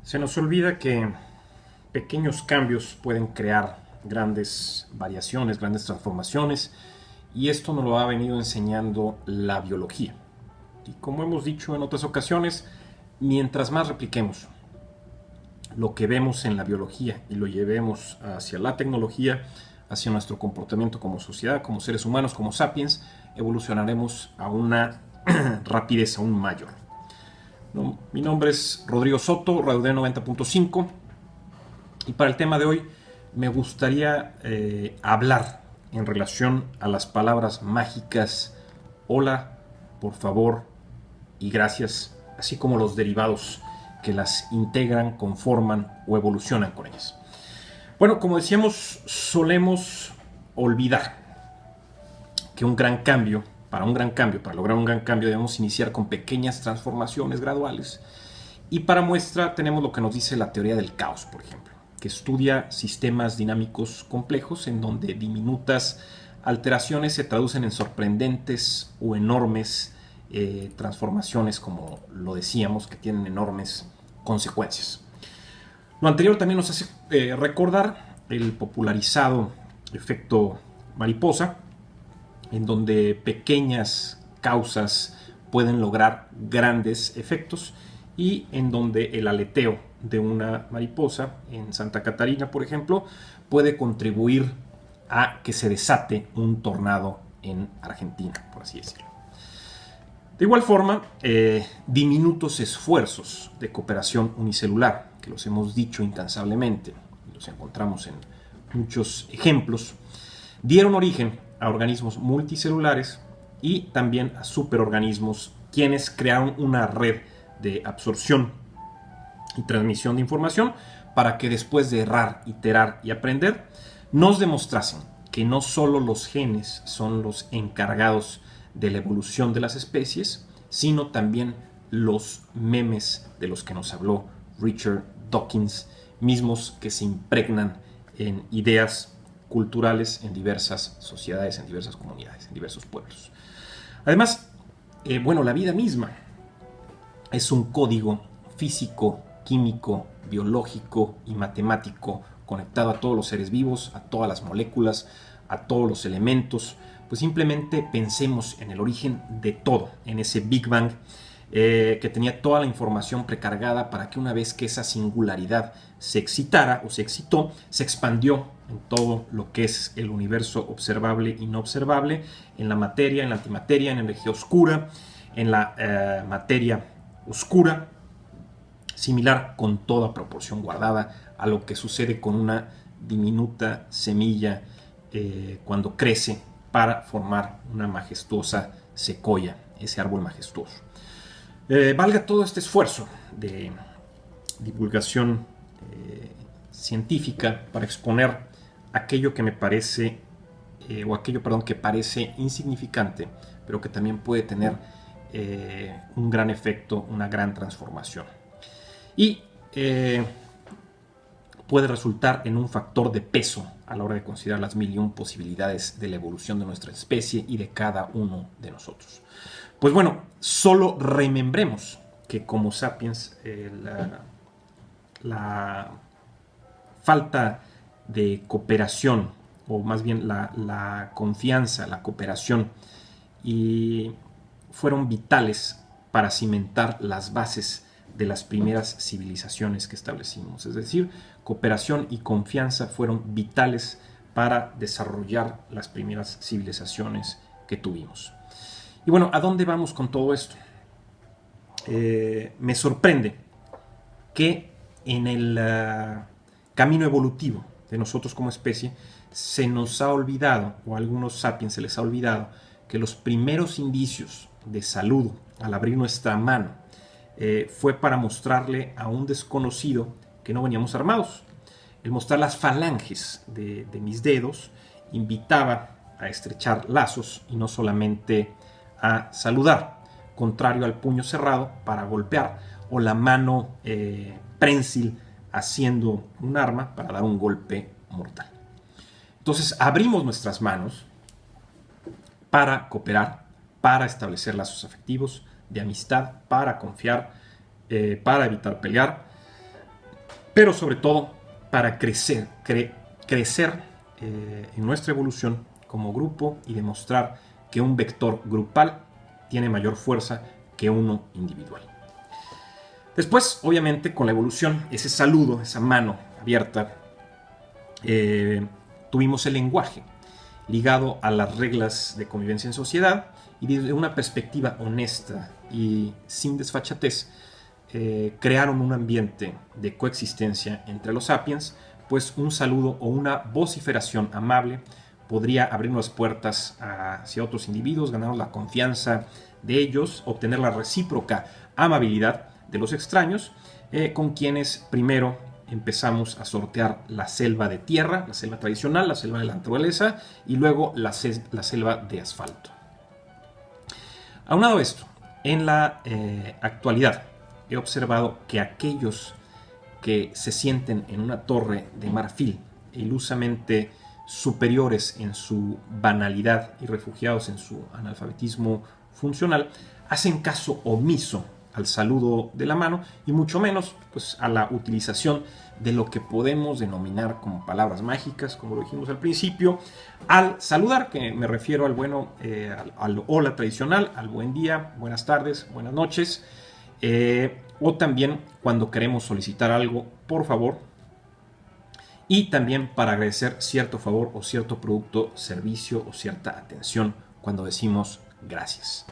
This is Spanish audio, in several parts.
Se nos olvida que pequeños cambios pueden crear grandes variaciones, grandes transformaciones, y esto nos lo ha venido enseñando la biología. Y como hemos dicho en otras ocasiones, mientras más repliquemos lo que vemos en la biología y lo llevemos hacia la tecnología, hacia nuestro comportamiento como sociedad, como seres humanos, como sapiens, evolucionaremos a una rapidez aún mayor. No, mi nombre es Rodrigo Soto, Radio D 90.5, y para el tema de hoy me gustaría hablar en relación a las palabras mágicas hola, por favor y gracias, así como los derivados que las integran, conforman o evolucionan con ellas. Bueno, como decíamos, solemos olvidar que para lograr un gran cambio, debemos iniciar con pequeñas transformaciones graduales. Y para muestra tenemos lo que nos dice la teoría del caos, por ejemplo, que estudia sistemas dinámicos complejos en donde diminutas alteraciones se traducen en sorprendentes o enormes transformaciones, como lo decíamos, que tienen enormes consecuencias. Lo anterior también nos hace recordar el popularizado efecto mariposa, en donde pequeñas causas pueden lograr grandes efectos y en donde el aleteo de una mariposa en Santa Catarina, por ejemplo, puede contribuir a que se desate un tornado en Argentina, por así decirlo. De igual forma, diminutos esfuerzos de cooperación unicelular, que los hemos dicho incansablemente, los encontramos en muchos ejemplos, dieron origen a organismos multicelulares y también a superorganismos, quienes crearon una red de absorción y transmisión de información para que después de errar, iterar y aprender, nos demostrasen que no solo los genes son los encargados de la evolución de las especies, sino también los memes de los que nos habló Richard Dawkins, mismos que se impregnan en ideas culturales en diversas sociedades, en diversas comunidades, en diversos pueblos. Además, la vida misma es un código físico, químico, biológico y matemático conectado a todos los seres vivos, a todas las moléculas, a todos los elementos. Pues simplemente pensemos en el origen de todo, en ese Big Bang que tenía toda la información precargada para que una vez que esa singularidad se excitara o se excitó, se expandió en todo lo que es el universo observable y no observable, en la materia, en la antimateria, en la energía oscura, en la materia oscura, similar con toda proporción guardada a lo que sucede con una diminuta semilla cuando crece para formar una majestuosa secoya, ese árbol majestuoso. Valga todo este esfuerzo de divulgación científica para exponer aquello que me parece, que parece insignificante, pero que también puede tener un gran efecto, una gran transformación. Y puede resultar en un factor de peso a la hora de considerar las 1001 posibilidades de la evolución de nuestra especie y de cada uno de nosotros. Pues bueno, solo remembremos que como sapiens la falta de cooperación, o más bien la confianza, la cooperación, y fueron vitales para cimentar las bases de las primeras civilizaciones que establecimos. Es decir, cooperación y confianza fueron vitales para desarrollar las primeras civilizaciones que tuvimos. Y bueno, ¿a dónde vamos con todo esto? Me sorprende que en el camino evolutivo de nosotros como especie se nos ha olvidado, o a algunos sapiens se les ha olvidado, que los primeros indicios de saludo al abrir nuestra mano fue para mostrarle a un desconocido que no veníamos armados. El mostrar las falanges de mis dedos invitaba a estrechar lazos y no solamente a saludar, contrario al puño cerrado para golpear, o la mano prensil haciendo un arma para dar un golpe mortal. Entonces abrimos nuestras manos para cooperar, para establecer lazos afectivos, de amistad, para confiar, para evitar pelear, pero sobre todo para crecer en nuestra evolución como grupo y demostrar que un vector grupal tiene mayor fuerza que uno individual. Después, obviamente, con la evolución, ese saludo, esa mano abierta, tuvimos el lenguaje ligado a las reglas de convivencia en sociedad, y desde una perspectiva honesta y sin desfachatez, crearon un ambiente de coexistencia entre los sapiens, pues un saludo o una vociferación amable podría abrirnos las puertas hacia otros individuos, ganarnos la confianza de ellos, obtener la recíproca amabilidad de los extraños, con quienes primero empezamos a sortear la selva de tierra, la selva tradicional, la selva de la naturaleza, y luego la selva de asfalto. Aunado a esto, en la actualidad he observado que aquellos que se sienten en una torre de marfil, ilusamente superiores en su banalidad y refugiados en su analfabetismo funcional, hacen caso omiso al saludo de la mano y mucho menos pues, a la utilización de lo que podemos denominar como palabras mágicas, como lo dijimos al principio, al saludar, que me refiero al bueno, al hola tradicional, al buen día, buenas tardes, buenas noches, o también cuando queremos solicitar algo, por favor, y también para agradecer cierto favor o cierto producto, servicio o cierta atención cuando decimos gracias.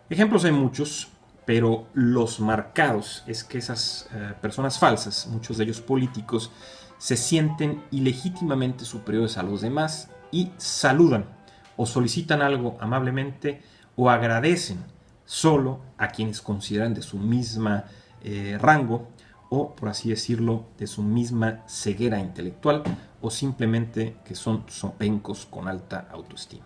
Ejemplos hay muchos, pero los marcados es que esas personas falsas, muchos de ellos políticos, se sienten ilegítimamente superiores a los demás y saludan o solicitan algo amablemente o agradecen solo a quienes consideran de su misma rango o, por así decirlo, de su misma ceguera intelectual o simplemente que son zopencos con alta autoestima.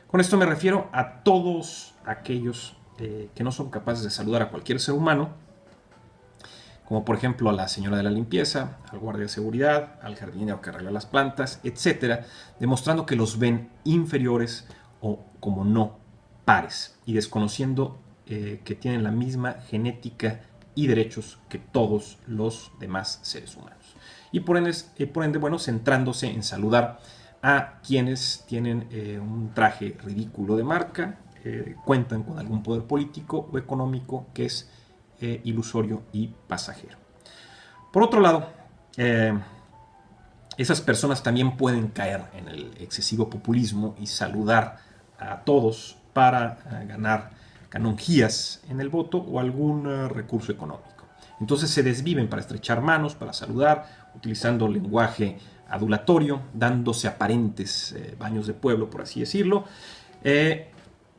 Con esto me refiero a todos aquellos que no son capaces de saludar a cualquier ser humano, como por ejemplo a la señora de la limpieza, al guardia de seguridad, al jardinero que arregla las plantas, etc., demostrando que los ven inferiores o como no pares y desconociendo que tienen la misma genética y derechos que todos los demás seres humanos. Y por ende, bueno, centrándose en saludar a quienes tienen un traje ridículo de marca, cuentan con algún poder político o económico que es ilusorio y pasajero. Por otro lado, esas personas también pueden caer en el excesivo populismo y saludar a todos para ganar canonjías en el voto o algún recurso económico. Entonces se desviven para estrechar manos, para saludar, utilizando lenguaje adulatorio, dándose aparentes baños de pueblo, por así decirlo,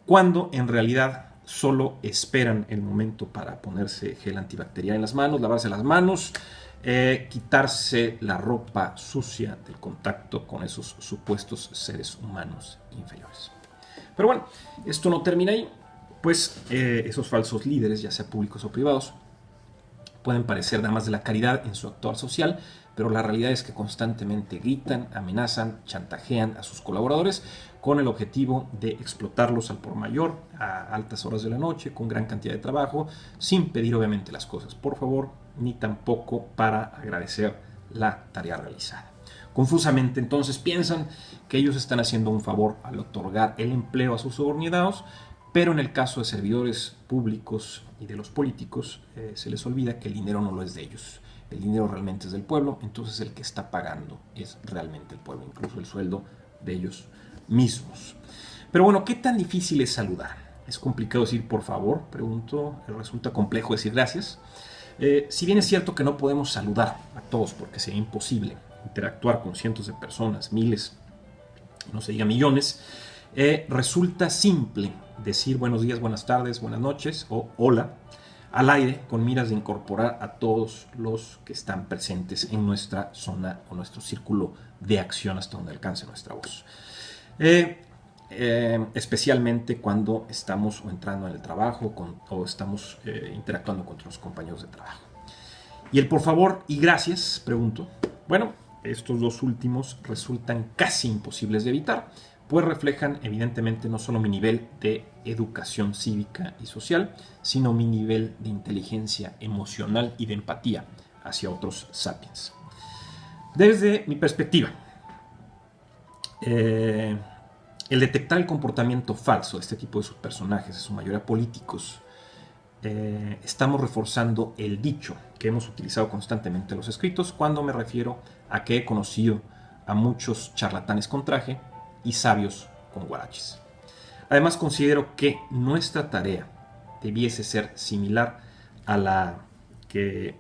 cuando en realidad solo esperan el momento para ponerse gel antibacterial en las manos, lavarse las manos, quitarse la ropa sucia del contacto con esos supuestos seres humanos inferiores. Pero bueno, esto no termina ahí, pues esos falsos líderes, ya sea públicos o privados, pueden parecer damas de la caridad en su actuar social, pero la realidad es que constantemente gritan, amenazan, chantajean a sus colaboradores con el objetivo de explotarlos al por mayor a altas horas de la noche, con gran cantidad de trabajo, sin pedir obviamente las cosas por favor, ni tampoco para agradecer la tarea realizada. Confusamente entonces piensan que ellos están haciendo un favor al otorgar el empleo a sus subordinados, pero en el caso de servidores públicos y de los políticos se les olvida que el dinero no lo es de ellos. El dinero realmente es del pueblo, entonces el que está pagando es realmente el pueblo, incluso el sueldo de ellos mismos. Pero bueno, ¿qué tan difícil es saludar? ¿Es complicado decir por favor? Pregunto, ¿resulta complejo decir gracias? Si bien es cierto que no podemos saludar a todos porque sería imposible interactuar con cientos de personas, miles, no se diga millones, resulta simple decir buenos días, buenas tardes, buenas noches o hola al aire con miras de incorporar a todos los que están presentes en nuestra zona o nuestro círculo de acción hasta donde alcance nuestra voz. Especialmente cuando estamos o entrando en el trabajo o estamos interactuando con otros compañeros de trabajo. Y el por favor y gracias, pregunto. Bueno, estos dos últimos resultan casi imposibles de evitar, pues reflejan evidentemente no solo mi nivel de educación cívica y social, sino mi nivel de inteligencia emocional y de empatía hacia otros sapiens. Desde mi perspectiva, el detectar el comportamiento falso de este tipo de sus personajes, en su mayoría políticos, estamos reforzando el dicho que hemos utilizado constantemente en los escritos cuando me refiero a que he conocido a muchos charlatanes con traje y sabios con guaraches. Además, considero que nuestra tarea debiese ser similar a la que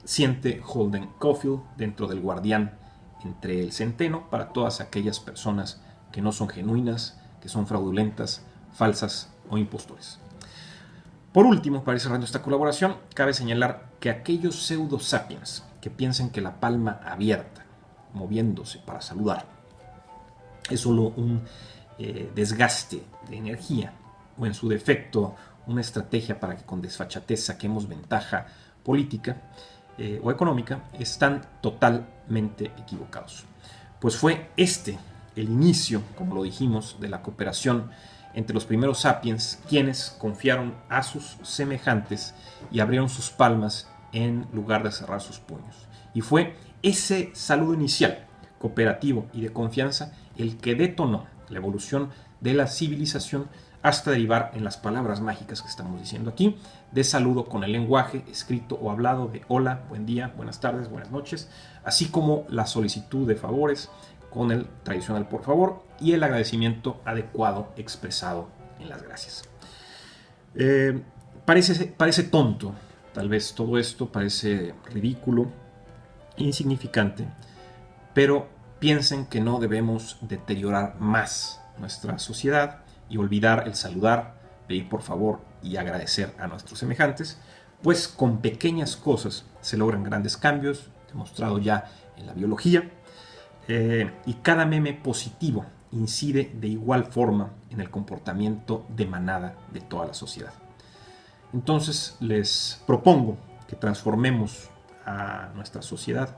siente Holden Caulfield dentro del Guardián entre el centeno para todas aquellas personas que no son genuinas, que son fraudulentas, falsas o impostores. Por último, para ir cerrando esta colaboración, cabe señalar que aquellos pseudo sapiens que piensen que la palma abierta, moviéndose para saludar, es solo un desgaste de energía, o en su defecto una estrategia para que con desfachatez saquemos ventaja política o económica, están totalmente equivocados. Pues fue este el inicio, como lo dijimos, de la cooperación entre los primeros sapiens, quienes confiaron a sus semejantes y abrieron sus palmas en lugar de cerrar sus puños. Y fue ese saludo inicial, cooperativo y de confianza, el que detonó la evolución de la civilización hasta derivar en las palabras mágicas que estamos diciendo aquí, de saludo con el lenguaje escrito o hablado de hola, buen día, buenas tardes, buenas noches, así como la solicitud de favores con el tradicional por favor y el agradecimiento adecuado expresado en las gracias. Parece tonto, tal vez todo esto parece ridículo, insignificante, pero piensen que no debemos deteriorar más nuestra sociedad y olvidar el saludar, pedir por favor y agradecer a nuestros semejantes, pues con pequeñas cosas se logran grandes cambios, demostrado ya en la biología, y cada meme positivo incide de igual forma en el comportamiento de manada de toda la sociedad. Entonces les propongo que transformemos a nuestra sociedad,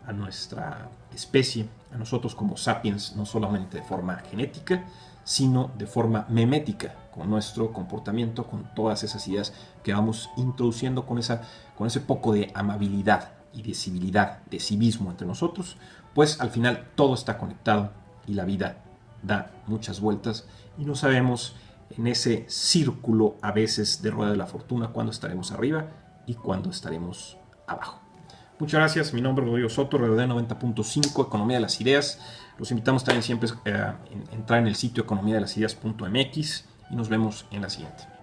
a nuestra especie, a nosotros como sapiens, no solamente de forma genética, sino de forma memética, con nuestro comportamiento, con todas esas ideas que vamos introduciendo con ese poco de amabilidad y de civilidad, de civismo entre nosotros, pues al final todo está conectado y la vida da muchas vueltas y no sabemos en ese círculo a veces de rueda de la fortuna cuándo estaremos arriba y cuándo estaremos abajo. Muchas gracias, mi nombre es Rodrigo Soto, RD 90.5, Economía de las Ideas. Los invitamos también siempre a entrar en el sitio economiadelasideas.mx y nos vemos en la siguiente.